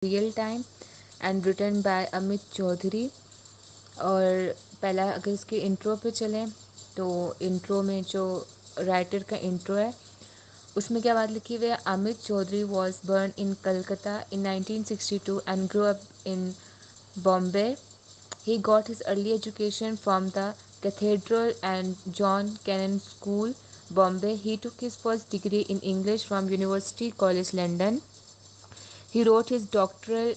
Real time and written by Amit Chaudhuri. और पहला अगर इसके इंट्रो पे चलें तो इंट्रो में जो राइटर का इंट्रो है उसमें क्या बात लिखी हुई है, Amit Chaudhuri was born in Calcutta in 1962 and grow up in Bombay. He got his early education from the Cathedral and John Kennan School, Bombay. He took his first degree in English from University College London. He wrote his doctoral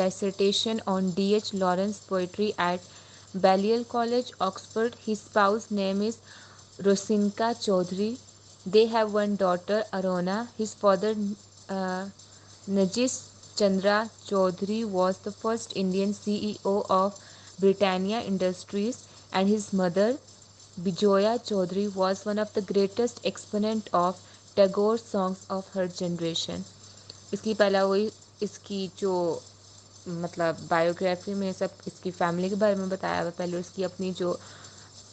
dissertation on D.H. Lawrence poetry at Balliol College, Oxford. His spouse name is Rosinka Chaudhary. They have one daughter, Arona. His father, uh, Najis Chandra Chaudhary, was the first Indian CEO of Britannia Industries, and his mother, Bijoya Chaudhary, was one of the greatest exponent of Tagore's songs of her generation. इसकी पहला वही इसकी जो मतलब biography में सब इसकी family के बारे में बताया हुआ है, पहले उसकी अपनी जो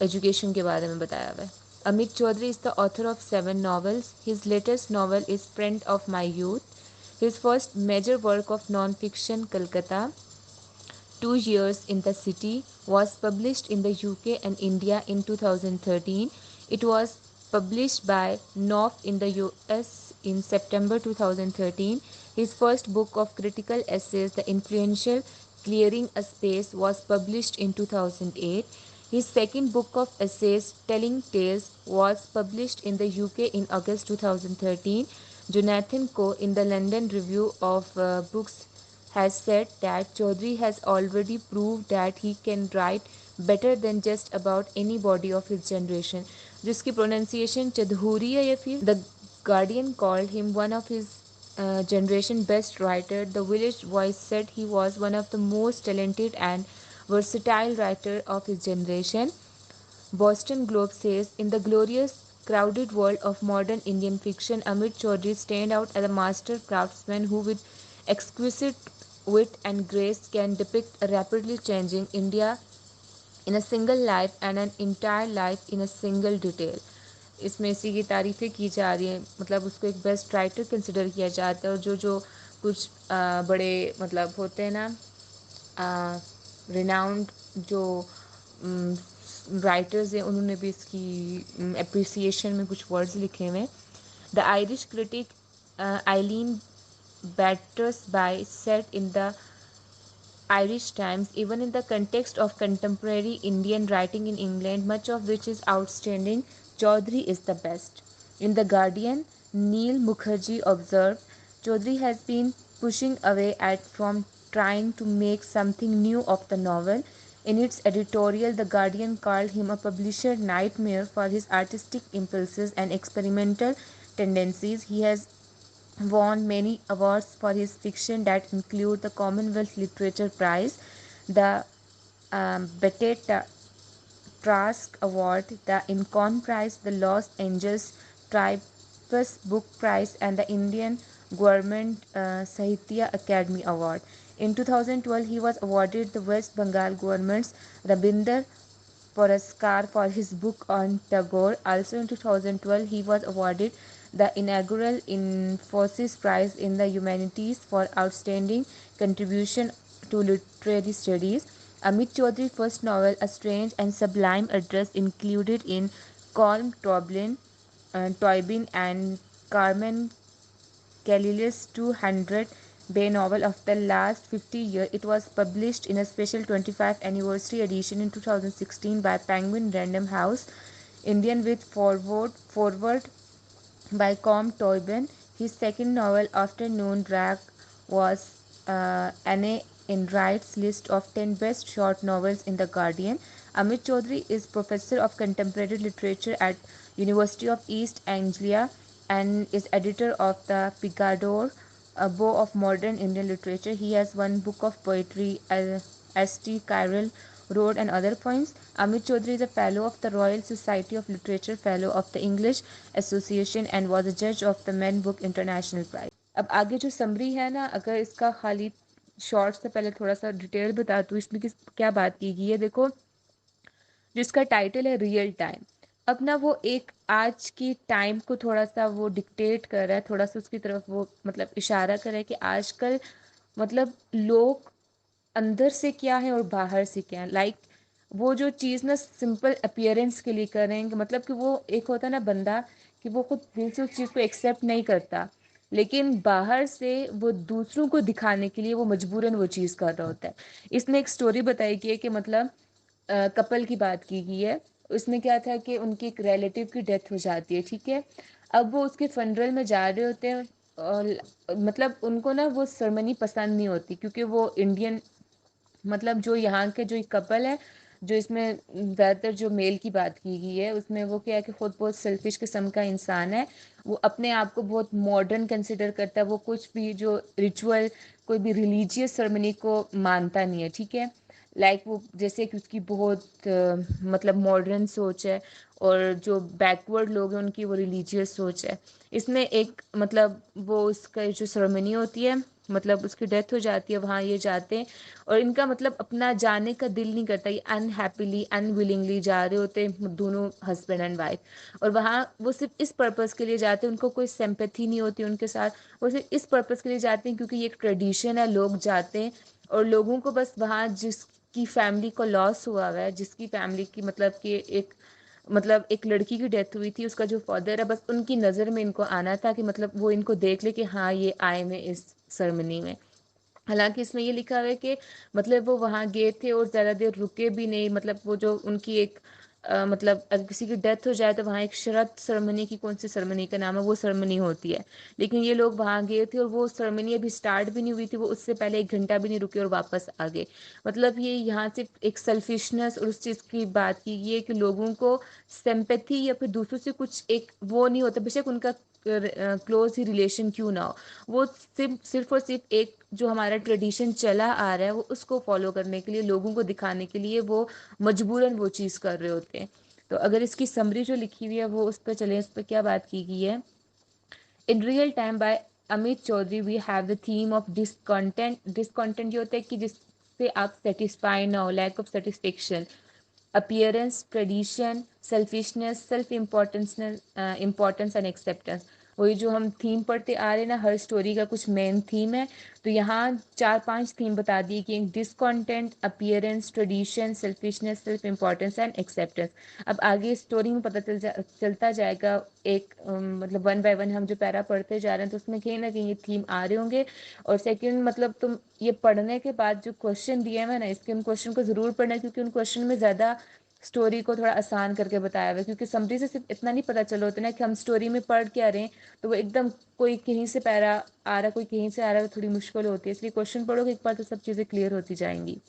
एजुकेशन के बारे में बताया हुआ है। Amit Chaudhuri is the author of 7 novels. His latest novel is Friend of My Youth. His first major work of non-fiction, Kolkata, 2 Years in the City, was published in the UK and India in 2013. It was published by Knopf in the US in September 2013. His first book of critical essays, The Influential Clearing a Space, was published in 2008. His second book of essays, Telling Tales, was published in the UK in August 2013. Jonathan Coe, in the London Review of Books, has said that Chaudhary has already proved that he can write better than just about anybody of his generation. जिसकी pronunciation चधूरी है या फिर The Guardian called him one of his generation best writer. The Village Voice said he was one of the most talented and versatile writer of his generation. Boston Globe says, in the glorious, crowded world of modern Indian fiction, Amit Chaudhary stand out as a master craftsman who, with exquisite wit and grace, can depict a rapidly changing India in a single life and an entire life in a single detail. इसमें इसी की तारीफ़ें की जा रही हैं, मतलब उसको एक बेस्ट राइटर कंसिडर किया जाता है। और जो जो कुछ बड़े मतलब होते हैं ना रिनाउंड जो राइटर्स हैं उन्होंने भी इसकी अप्रिसिएशन में कुछ वर्ड्स लिखे हुए हैं। The Irish critic Eileen Battersby said in the Irish Times, even in the context of contemporary Indian writing in England, much of which is outstanding, Chaudhary is the best. In The Guardian, Neil Mukherjee observed, Chaudhary has been pushing away at from trying to make something new of the novel. In its editorial, The Guardian called him a publisher nightmare for his artistic impulses and experimental tendencies. He has won many awards for his fiction that include the Commonwealth Literature Prize, the Bettet Trask Award, the Incon Prize, the Los Angeles Tripus Book Prize, and the Indian Government Sahitya Academy Award. In 2012, he was awarded the West Bengal government's Rabinder Puraskar for his book on Tagore. Also in 2012, he was awarded the inaugural Infosys Prize in the Humanities for outstanding contribution to literary studies. Amit Chaudhary's first novel, A Strange and Sublime Address, included in Colm Toybin and Carmen Calilis 200 Bay novel of the last 50 years. It was published in a special 25th anniversary edition in 2016 by Penguin Random House, Indian with forward by Com Toybin. His second novel, Afternoon Drag, was Anne Enright's list of 10 best short novels in The Guardian. Amit Chaudhary is professor of contemporary literature at University of East Anglia and is editor of the Picador, a bow of modern Indian literature. He has one book of poetry, St. Cyril Road and other poems. Amit Chaudhary is a fellow of the Royal Society of Literature, fellow of the English Association and was a judge of the Men Book International Prize. अब आगे जो summary है ना, अगर इसका खाली short से पहले थोड़ा सा डिटेल बता दूँ इसमें क्या बात की गई है। देखो, जिसका टाइटल है रियल टाइम। अब ना वो एक आज की टाइम को थोड़ा सा वो डिक्टेट कर रहा है, थोड़ा सा उसकी तरफ वो मतलब इशारा कर रहा है कि आजकल मतलब लोग अंदर से क्या है और बाहर से क्या है, लाइक वो जो चीज़ ना सिंपल अपीयरेंस के लिए करेंगे, मतलब कि वो एक होता है ना बंदा कि वो खुद दिल से उस चीज़ को एक्सेप्ट नहीं करता, लेकिन बाहर से वो दूसरों को दिखाने के लिए वो मजबूरन वो चीज़ कर रहा होता है। इसमें एक स्टोरी बताई गई है कि मतलब कपल की बात की गई है। उसमें क्या था कि उनकी एक रिलेटिव की डेथ हो जाती है, ठीक है। अब वो उसके फनरल में जा रहे होते हैं और मतलब उनको ना वो सेरेमनी पसंद नहीं होती, क्योंकि वो इंडियन, मतलब जो यहाँ के जो एक कपल है, जो इसमें ज़्यादातर जो मेल की बात की गई है उसमें वो क्या है कि खुद बहुत सेल्फिश किस्म का इंसान है। वो अपने आप को बहुत मॉडर्न कंसिडर करता है, वो कुछ भी जो रिचुअल, कोई भी रिलीजियस सेरेमनी को मानता नहीं है, ठीक है। लाइक वो जैसे कि उसकी बहुत मतलब मॉडर्न सोच है, और जो बैकवर्ड लोग हैं उनकी वो रिलीजियस सोच है। इसमें एक मतलब वो उसका जो सेरेमनी होती है, मतलब उसकी डेथ हो जाती है, वहाँ ये जाते हैं और इनका मतलब अपना जाने का दिल नहीं करता, ये अनहैप्पीली अनविलिंगली जा रहे होते हैं दोनों हस्बैंड एंड वाइफ। और वहाँ वो सिर्फ इस पर्पस के लिए जाते हैं, उनको कोई सिंपैथी नहीं होती उनके साथ, वो सिर्फ इस पर्पस के लिए जाते हैं क्योंकि ये एक ट्रेडिशन है, लोग जाते हैं। और लोगों को बस वहाँ जिसकी फैमिली को लॉस हुआ है, जिसकी फैमिली की मतलब कि एक मतलब एक लड़की की डेथ हुई थी, उसका जो फादर है, बस उनकी नज़र में इनको आना था कि मतलब वो इनको देख ले कि हाँ ये आए में इस सेरेमनी में। हालांकि इसमें ये लिखा हुआ है कि मतलब वो वहाँ गए थे और ज़्यादा देर रुके भी नहीं, मतलब वो जो उनकी एक मतलब अगर किसी की डेथ हो जाए तो वहाँ एक शरत सेरेमनी की, कौन सी सेरेमनी का नाम है, वो सेरेमनी होती है। लेकिन ये लोग वहाँ गए थे और वो सेरेमनी अभी स्टार्ट भी नहीं हुई थी, वो उससे पहले 1 घंटा भी नहीं रुके और वापस आ गए। मतलब ये यहाँ सिर्फ एक सेल्फिशनेस और उस चीज़ की बात की गई है कि लोगों को सिंपैथी या फिर दूसरों से कुछ एक वो नहीं होता, बेशक उनका क्लोज ही रिलेशन क्यों ना हो, वो सिर्फ और सिर्फ एक जो हमारा ट्रेडिशन चला आ रहा है वो उसको फॉलो करने के लिए, लोगों को दिखाने के लिए वो मजबूरन वो चीज़ कर रहे होते हैं। तो अगर इसकी समरी जो लिखी हुई है वो उस पर चले, इस पर क्या बात की गई है। In real time by Amit Chaudhuri we have the theme of discontent. Discontent ये होता है कि जिससे आप सेटिस्फाई ना हो, lack of satisfaction, appearance, tradition, selfishness, self importance, importance and acceptance। वही जो हम थीम पढ़ते आ रहे हैं ना, हर स्टोरी का कुछ मेन थीम है। तो यहाँ 4-5 थीम बता दी कि discontent, appearance, tradition, selfishness, self importance and acceptance. अब आगे स्टोरी में पता चलता जाएगा, एक मतलब वन बाय वन हम जो पैरा पढ़ते जा रहे हैं तो उसमें कहीं ना कहीं ये थीम आ रहे होंगे। और सेकंड मतलब तुम ये पढ़ने के बाद जो क्वेश्चन दिए हैं ना, इसके उन क्वेश्चन को जरूर पढ़ना, क्योंकि उन क्वेश्चन में ज्यादा स्टोरी को थोड़ा आसान करके बताया हुआ है। क्योंकि समरी से सिर्फ इतना नहीं पता चला होता ना कि हम स्टोरी में पढ़ क्या रहे हैं, तो वो एकदम कोई कहीं से पैरा आ रहा, कोई कहीं से आ रहा है, तो थोड़ी मुश्किल होती है। इसलिए क्वेश्चन पढ़ोगे एक बार तो सब चीजें क्लियर होती जाएंगी।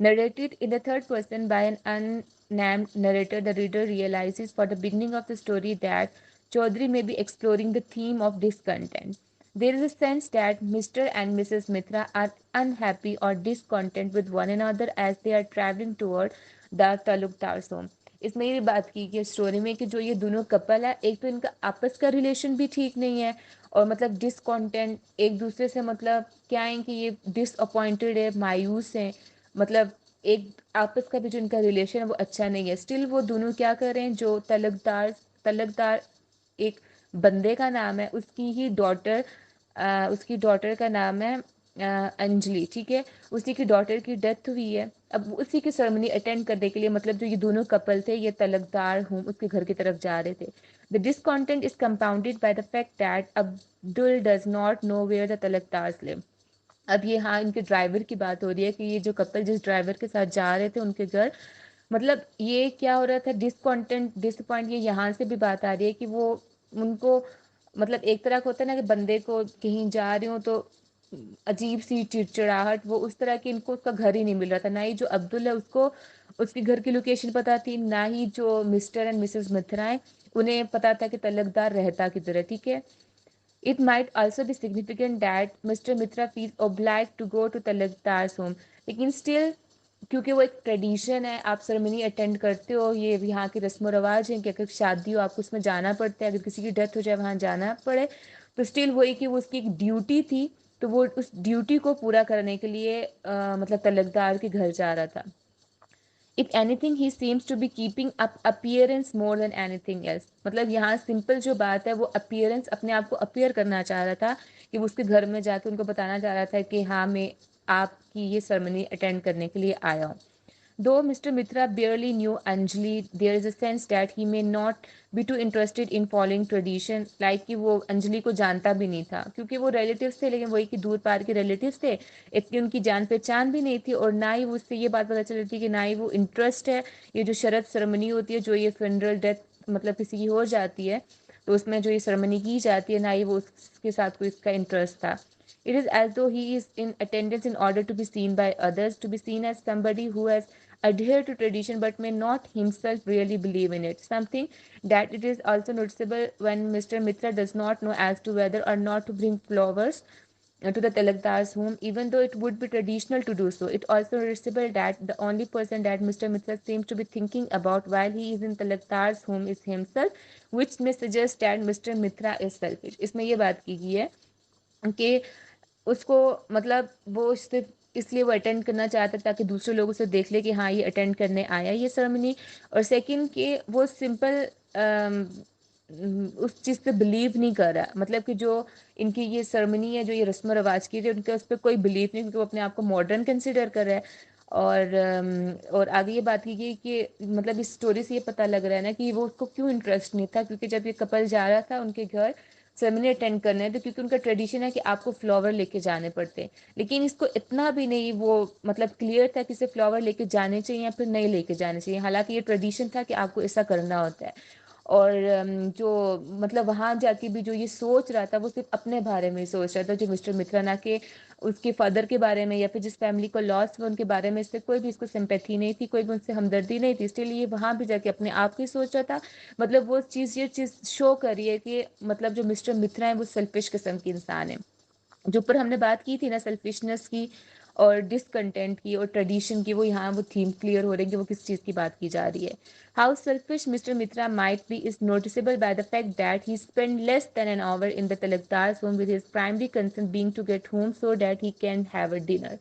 Narrated in the third person by an unnamed narrator, the reader realizes for the beginning of the story that Chaudhary may be exploring the theme of discontent. There is a sense that Mr. and Mrs. Mitra are unhappy or discontent with one another as they are traveling toward the Talukdar's home. इसमें ये बात की कि story में कि जो ये दोनों कपल है, एक तो इनका आपस का रिलेशन भी ठीक नहीं है, और मतलब डिसकॉन्टेंट एक दूसरे से, मतलब क्या है कि ये डिसअपॉइंटेड है, मायूस है, मतलब एक आपस का भी जो इनका रिलेशन है वो अच्छा नहीं है। स्टिल वो दोनों क्या कर रहे हैं, जो तलकदार, तलकदार एक बंदे का नाम है, उसकी डॉटर का नाम है अंजलि, ठीक है। उसी की डॉटर की डेथ हुई है। अब उसी की सेरेमनी अटेंड करने के लिए मतलब जो ये दोनों कपल थे, ये तलकदार हूँ उसके घर की तरफ जा रहे थे। The discontent is compounded by the fact that Abdul does not know where the Talukdars live. अब ये हाँ इनके ड्राइवर की बात हो रही है कि ये जो कपल जिस ड्राइवर के साथ जा रहे थे उनके घर, मतलब ये क्या हो रहा था, डिसकॉन्टेंट डिसअपॉइंट, ये यहाँ से भी बात आ रही है कि वो उनको मतलब एक तरह का होता है ना कि बंदे को कहीं जा रहे हो तो अजीब सी चिड़चिड़ाहट, वो उस तरह की इनको उसका घर ही नहीं मिल रहा था। ना ही जो अब्दुल है उसको उसके घर की लोकेशन पता थी, ना ही जो मिस्टर एंड मिसेस मित्रा है उन्हें पता था कि तलकदार रहता किधर है, ठीक है। It might also be significant that Mr. Mitra feels obliged to go to Talakdar's home. लेकिन still क्योंकि वो एक ट्रेडिशन है, आप सेरेमनी अटेंड करते हो, ये यहाँ की रस्म रिवाज है कि अगर शादी हो आपको उसमें जाना पड़ता है, अगर किसी की डेथ हो जाए वहाँ जाना पड़े, तो स्टिल वही कि वो उसकी एक ड्यूटी थी, तो वो उस ड्यूटी को पूरा करने के लिए मतलब तलकदार के घर जा रहा था। If anything he seems to be keeping up appearance more than anything else. मतलब यहाँ सिंपल जो बात है वो अपीयरेंस, अपने आप को अपीयर करना चाह रहा था कि वो उसके घर में जाके उनको बताना चाह रहा था कि हाँ मैं आपकी ये सेरेमनी अटेंड करने के लिए आया हूँ। Though Mr. Mitra barely knew Anjali, there is a sense that he may not be too interested in following tradition, like कि वो अंजलि को जानता भी नहीं था क्योंकि वो रिलेटिव्स थे, लेकिन वही कि दूर पार के रिलेटिव्स थे, इतनी उनकी जान पहचान भी नहीं थी और ना ही वो उससे ये बात पता चल रही थी कि ना ही वो इंटरेस्ट है ये जो शरद सेरेमनी होती है, जो ये फ्यूनरल डेथ मतलब किसी की हो जाती है तो उसमें जो ये सेरेमनी की जाती है, ना ही वो उसके साथ कोई इसका इंटरेस्ट था। It is as though he is in attendance in order to be seen by others, to be seen as somebody who has adhered to tradition but may not himself really believe in it. Something that it is also noticeable when Mr. Mitra does not know as to whether or not to bring flowers to the Talakdar's home, even though it would be traditional to do so. It also noticeable that the only person that Mr. Mitra seems to be thinking about while he is in Talakdar's home is himself, which may suggest that Mr. Mitra is selfish. इसमें ये बात की गई है कि उसको मतलब वो सिर्फ इसलिए वो अटेंड करना चाहता था ताकि दूसरे लोग उसे देख ले कि हाँ ये अटेंड करने आया ये सेरेमनी, और सेकंड कि वो सिंपल उस चीज़ पे बिलीव नहीं कर रहा, मतलब कि जो इनकी ये सेरेमनी है, जो ये रस्म रवाज की है, उनका उस पर कोई बिलीव नहीं, क्योंकि वो अपने आप को मॉडर्न कंसिडर कर रहा है। और आगे ये बात की गई कि मतलब इस स्टोरी से ये पता लग रहा है ना कि वो उसको क्यों इंटरेस्ट नहीं था, क्योंकि जब ये कपल जा रहा था उनके घर सेरेमनी अटेंड करने, तो क्योंकि उनका ट्रेडिशन है कि आपको फ्लावर लेके जाने पड़ते हैं, लेकिन इसको इतना भी नहीं वो मतलब क्लियर था कि इसे फ्लावर लेके जाने चाहिए या फिर नहीं लेके जाने चाहिए, हालांकि ये ट्रेडिशन था कि आपको ऐसा करना होता है। और जो मतलब वहां जाके भी जो ये सोच रहा था वो सिर्फ अपने बारे में ही सोच रहा था, जो मिस्टर मित्रा, ना कि उसके फादर के बारे में या फिर जिस फैमिली को लॉस हुआ उनके बारे में इससे कोई भी इसको सिंपैथी नहीं थी, कोई भी उनसे हमदर्दी नहीं थी, इसलिए ये वहां भी जाके अपने आप की सोच रहा था। मतलब वो चीज़ ये चीज़ शो करी है कि मतलब जो मिस्टर मित्रा है वो सेल्फिश किस्म की इंसान है। जो ऊपर हमने बात की थी ना सेल्फिशनेस की और डिसकंटेंट की और ट्रेडिशन की, वो यहाँ वो थीम क्लियर हो रही है कि वो किस चीज़ की बात की जा रही है। How selfish mister Mitra might be is noticeable by the fact that he spend less than an hour in the Talukdars home with his primary concern being to get home so that he can have a dinner.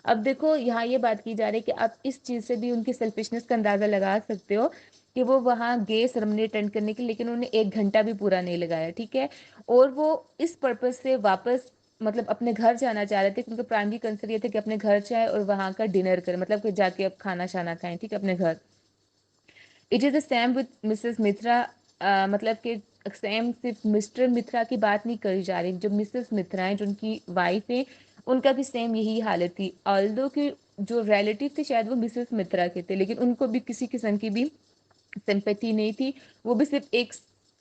अब देखो यहाँ ये बात की जा रही है कि आप इस चीज़ से भी उनकी सेल्फिशनेस का अंदाज़ा लगा सकते हो कि वो वहाँ गए सेरेमनी अटेंड करने के लिए, लेकिन उन्होंने 1 घंटा भी पूरा नहीं लगाया, ठीक है। और वो इस पर्पज से वापस मतलब अपने घर जाना चाह रहे थे, क्योंकि प्राइमरी कंसर्न ये थे कि अपने घर जाए और वहाँ का डिनर करें, मतलब कि जाके अब खाना शाना खाएं, ठीक है, अपने घर। It is the same with Mrs Mitra, मतलब कि सेम सिर्फ मिस्टर मित्रा की बात नहीं करी जा रही, जो मिसेस मित्रा है जो उनकी वाइफ है उनका भी सेम यही हालत थी। ऑल्दो कि जो रिलेटिव थे शायद वो मिसेस मित्रा के थे, लेकिन उनको भी किसी किस्म की भी सिंपैथी नहीं थी, वो भी सिर्फ एक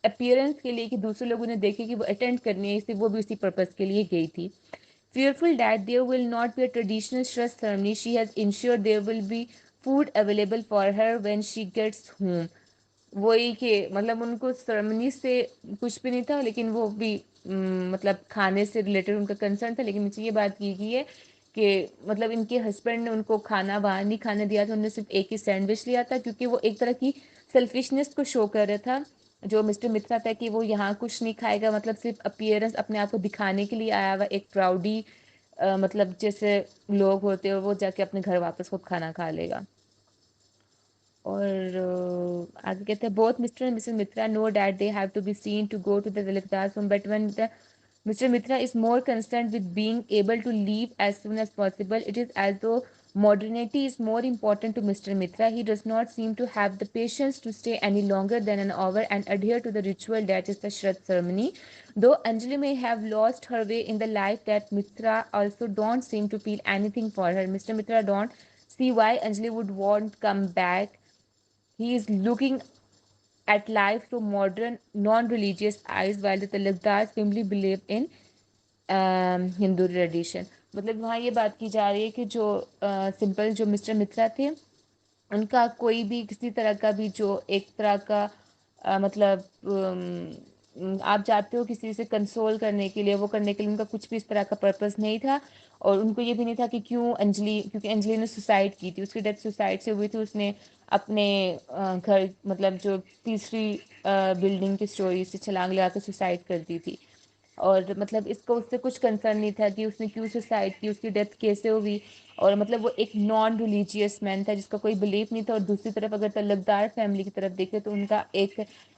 अपीयरेंस के लिए कि दूसरे लोग उन्हें देखे कि वो अटेंड करनी है, सिर्फ वो भी उसी पर्पज के लिए गई थी। Fearful that there will not be a traditional Shraddh ceremony, she has ensured there will be food available for her when she gets home. वही कि मतलब उनको सेरेमनी से कुछ भी नहीं था, लेकिन वो भी मतलब खाने से रिलेटेड उनका कंसर्न था, लेकिन मुझे ये बात की गई है कि मतलब इनके हस्बैंड ने उनको खाना बाहर नहीं खाने दिया था, उन्होंने सिर्फ एक ही सैंडविच लिया था, क्योंकि वो एक तरह की सेल्फिशनेस को शो कर रहा था जो मिस्टर मित्रा था, कि वो यहाँ कुछ नहीं खाएगा, मतलब सिर्फ अपीयरेंस अपने आप को दिखाने के लिए आया हुआ एक प्राउडी, मतलब जैसे लोग होते हैं, वो जाके अपने घर वापस खुद खाना खा लेगा। और आगे कहते हैं both mister and Mrs Mitra know that they have to be seen to go to the Talukdars home, but when the Mr. Mitra is more concerned with being able to leave as soon as possible. It is as though modernity is more important to Mr. Mitra. He does not seem to have the patience to stay any longer than an hour and adhere to the ritual that is the Shraddh ceremony. Though Anjali may have lost her way in the life, that Mitra also don't seem to feel anything for her. Mr. Mitra don't see why Anjali would want come back. He is looking at life through modern, non-religious eyes, while the Talakdars firmly believe in Hindu tradition. मतलब वहाँ ये बात की जा रही है कि जो सिंपल जो मिस्टर मित्रा थे उनका कोई भी किसी तरह का भी जो एक तरह का मतलब आप जाते हो किसी से कंसोल करने के लिए, वो करने के लिए उनका कुछ भी इस तरह का पर्पस नहीं था। और उनको ये भी नहीं था कि क्यों अंजलि, क्योंकि अंजलि ने सुसाइड की थी, उसकी डेथ सुसाइड से हुई थी, उसने अपने घर मतलब जो तीसरी बिल्डिंग की स्टोरी से छलांग लगा के सुसाइड कर दी थी। और मतलब इसको उससे कुछ कंसर्न नहीं था कि उसने क्यों सुसाइड की, उसकी डेथ कैसे हुई। और मतलब वो एक नॉन रिलीजियस मैन था जिसका कोई बिलीफ नहीं था। और दूसरी तरफ अगर तलकदार फैमिली की तरफ देखे तो उनका एक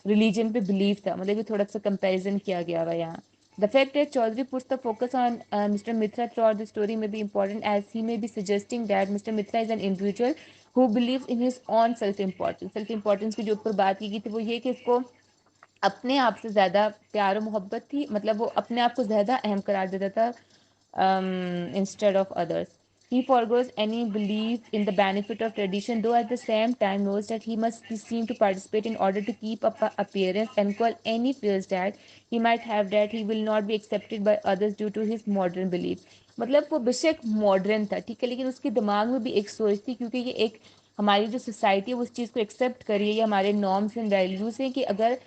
रिलीजन पे बिलीफ था। मतलब ये थोड़ा सा कंपैरिजन किया गया हुआ यहाँ। The fact that Chaudhary puts the focus on Mr. Mitra throughout the story may be important, as he may be suggesting that Mr. Mitra is an individual who believes in his own self-importance. Self-importance की जो ऊपर बात की गई थी वो ये कि इसको अपने आप से ज्यादा प्यार और मोहब्बत थी। मतलब वो अपने आप को ज्यादा अहम करार देता था instead of others. He forgoes any belief in the benefit of tradition, though at the same time knows that he must be seen to participate in order to keep up a appearance, and call any fears that he might have that he will not be accepted by others due to his modern belief. मतलब वो बेशक modern था, ठीक है, लेकिन उसके दिमाग में भी एक सोच थी, क्योंकि ये एक हमारी जो सोसाइटी है वो उस चीज़ को एक्सेप्ट करिए, ये हमारे नॉर्म्स एंड वैल्यूज हैं कि अगर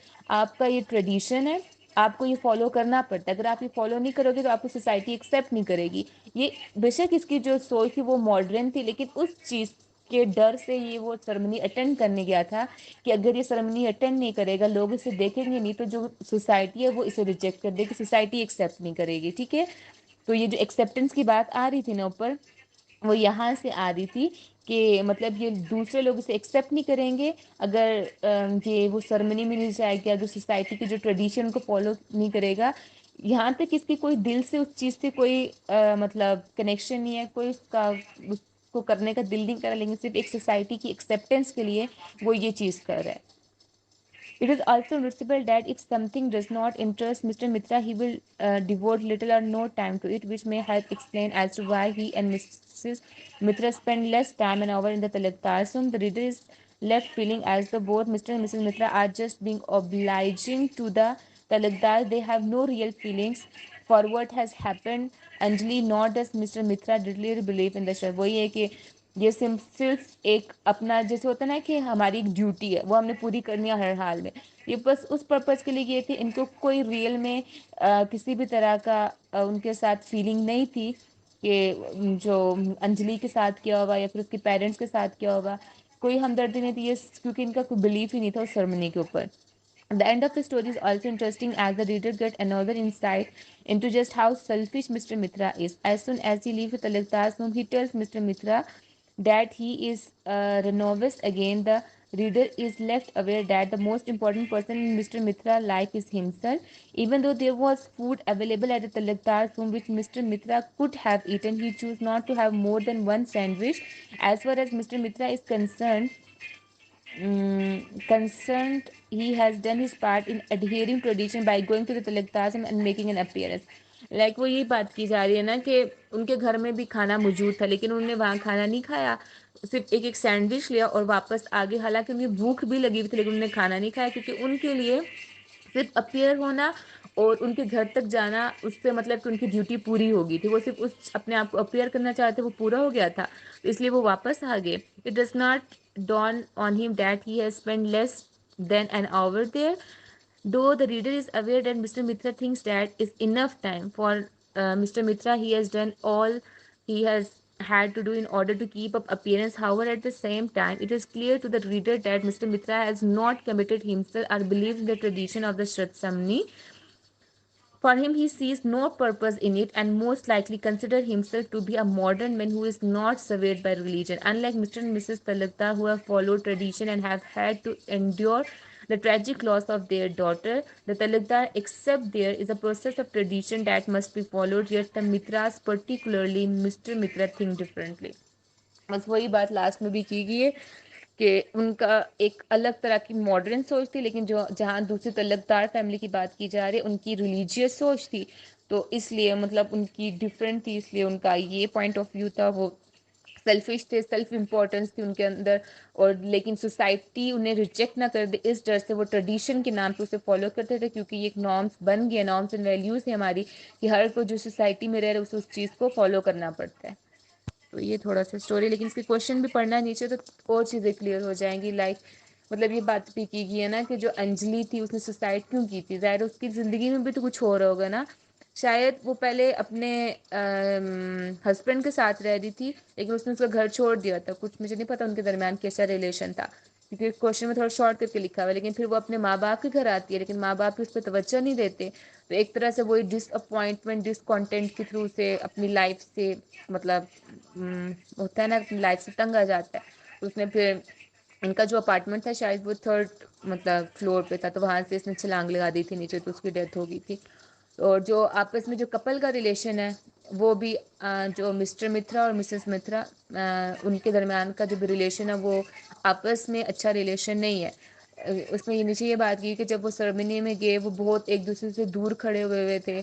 आपका ये ट्रेडिशन है आपको ये फॉलो करना पड़ता है। अगर आप ये फॉलो नहीं करोगे तो आपको सोसाइटी एक्सेप्ट नहीं करेगी। ये बेशक इसकी जो सोच थी वो मॉडर्न थी, लेकिन उस चीज़ के डर से ये वो सेरेमनी अटेंड करने गया था कि अगर ये सेरेमनी अटेंड नहीं करेगा, लोग इसे देखेंगे नहीं, तो जो सोसाइटी है वो इसे रिजेक्ट कर देगी, सोसाइटी एक्सेप्ट नहीं करेगी, ठीक है। तो ये जो एक्सेप्टेंस की बात आ रही थी ना ऊपर, वो यहाँ से आ रही थी कि मतलब ये दूसरे लोग इसे एक्सेप्ट नहीं करेंगे अगर ये वो सेरेमनी में नहीं जाएगा, अगर सोसाइटी की जो ट्रेडिशन को फॉलो नहीं करेगा। यहाँ तक इसकी कोई दिल से उस चीज़ से कोई मतलब कनेक्शन नहीं है, कोई उसका उसको करने का दिल नहीं कर रहा, लेकिन सिर्फ एक सोसाइटी की एक्सेप्टेंस के लिए वो ये चीज़ कर रहा है। It is also noticeable that if something does not interest Mr. Mitra, he will devote little or no time to it, which may help explain as to why he and Mrs. Mitra spend less time and hour in the Talaktarsum. The reader is left feeling as though both Mr. and Mrs. Mitra are just being obliging to the Talakdar. They have no real feelings for what has happened. Anjali, nor does Mr. Mitra really believe in the show. वही है कि ये सिर्फ एक अपना जैसे होता है ना कि हमारी एक ड्यूटी है वो हमने पूरी करनी है हर हाल में। ये बस उस पर्पज के लिए ये थी, इनको कोई रियल में किसी भी तरह का उनके साथ फीलिंग नहीं थी कि जो अंजलि के साथ किया होगा या फिर उसके पेरेंट्स के साथ किया होगा, कोई हमदर्दी नहीं थी ये, क्योंकि इनका कोई बिलीफ ही नहीं था उस सेरेमनी के ऊपर। The end of the story is also interesting as the reader gets another insight into just how selfish Mr. Mitra is. As soon as he leaves Talakdar's home, he tells Mr. Mitra that he is Renovis again. The reader is left aware that the most important person in Mr. Mitra's life is himself. Even though there was food available at the Talakdar's home which Mr. Mitra could have eaten, he chose not to have more than one sandwich. As far as Mr. Mitra is concerned, he has done his part in adhering tradition by going to the Talaktasm and making an appearance. Like वो यही बात की जा रही है ना कि उनके घर में भी खाना मौजूद था, लेकिन उन्होंने वहाँ खाना नहीं खाया, सिर्फ एक एक सैंडविच लिया और वापस आगे। हालांकि उन्हें भूख भी लगी हुई थी, लेकिन उन्होंने खाना नहीं खाया, क्योंकि उनके लिए सिर्फ अपियर होना और उनके घर तक जाना उससे मतलब कि उनकी ड्यूटी पूरी हो गई थी। वो सिर्फ उस अपने आप को अपियर करना चाहते, वो पूरा हो गया था, तो इसलिए वो वापस आ गए। It does not dawn on him that he has spent less than an hour there. Though the reader is aware that Mr. Mitra thinks that is enough time for Mr. Mitra, he has done all he has had to do in order to keep up appearance. However, at the same time, it is clear to the reader that Mr. Mitra has not committed himself or believed in the tradition of the Shratsamni. For him, he sees no purpose in it and most likely considers himself to be a modern man who is not swayed by religion. Unlike Mr. and Mrs. Talakta, who have followed tradition and have had to endure the tragic loss of their daughter, the Talakta accept there is a process of tradition that must be followed, yet the Mitras, particularly Mr. Mitra, think differently. बस वही बात last में भी की गई है कि उनका एक अलग तरह की मॉडर्न सोच थी, लेकिन जो जहाँ दूसरी तलकदार फैमिली की बात की जा रही है उनकी रिलीजियस सोच थी, तो इसलिए मतलब उनकी डिफरेंट थी, इसलिए उनका ये पॉइंट ऑफ व्यू था। वो सेल्फिश थे, सेल्फ इम्पोर्टेंस थी उनके अंदर, और लेकिन सोसाइटी उन्हें रिजेक्ट ना कर दे इस डर से वो ट्रेडिशन के नाम पे उसे फॉलो करते थे, क्योंकि ये एक नॉर्म्स बन गया, नॉर्म्स एंड वैल्यूज है हमारी कि हर को जो सोसाइटी में रह रहे उसे उस चीज़ को फॉलो करना पड़ता है। तो ये थोड़ा सा स्टोरी, लेकिन इसके क्वेश्चन भी पढ़ना है नीचे तो और चीज़ें क्लियर हो जाएंगी। लाइक मतलब ये बात भी की गई है ना कि जो अंजलि थी उसने सुसाइड क्यों की थी, ज़ाहिर उसकी ज़िंदगी में भी तो कुछ हो रहा होगा ना। शायद वो पहले अपने हस्बैंड के साथ रह रही थी, लेकिन उसने उसका घर छोड़ दिया था, कुछ मुझे नहीं पता उनके दरमियान कैसा रिलेशन था। क्योंकि क्वेश्चन में थोड़ा शॉर्ट करके लिखा हुआ है, लेकिन फिर वो अपने माँ बाप के घर आती है, लेकिन माँ बाप उस पर तवज्जो नहीं देते। तो एक तरह से वही डिसअपॉइंटमेंट, डिसकॉन्टेंट के थ्रू से अपनी लाइफ से, मतलब होता है ना, अपनी लाइफ से तंग आ जाता है। उसने फिर, इनका जो अपार्टमेंट था शायद वो थर्ड मतलब फ्लोर पे था, तो वहां से इसने छलांग लगा दी थी नीचे, तो उसकी डेथ हो गई थी। और जो आपस में जो कपल का रिलेशन है, वो भी जो मिस्टर मित्रा और मिसेस मित्रा, उनके दरमियान का जो भी रिलेशन है वो आपस में अच्छा रिलेशन नहीं है। उसमें ये नीचे ये बात की कि जब वो सेरेमनी में गए, वो बहुत एक दूसरे से दूर खड़े हुए हुए थे।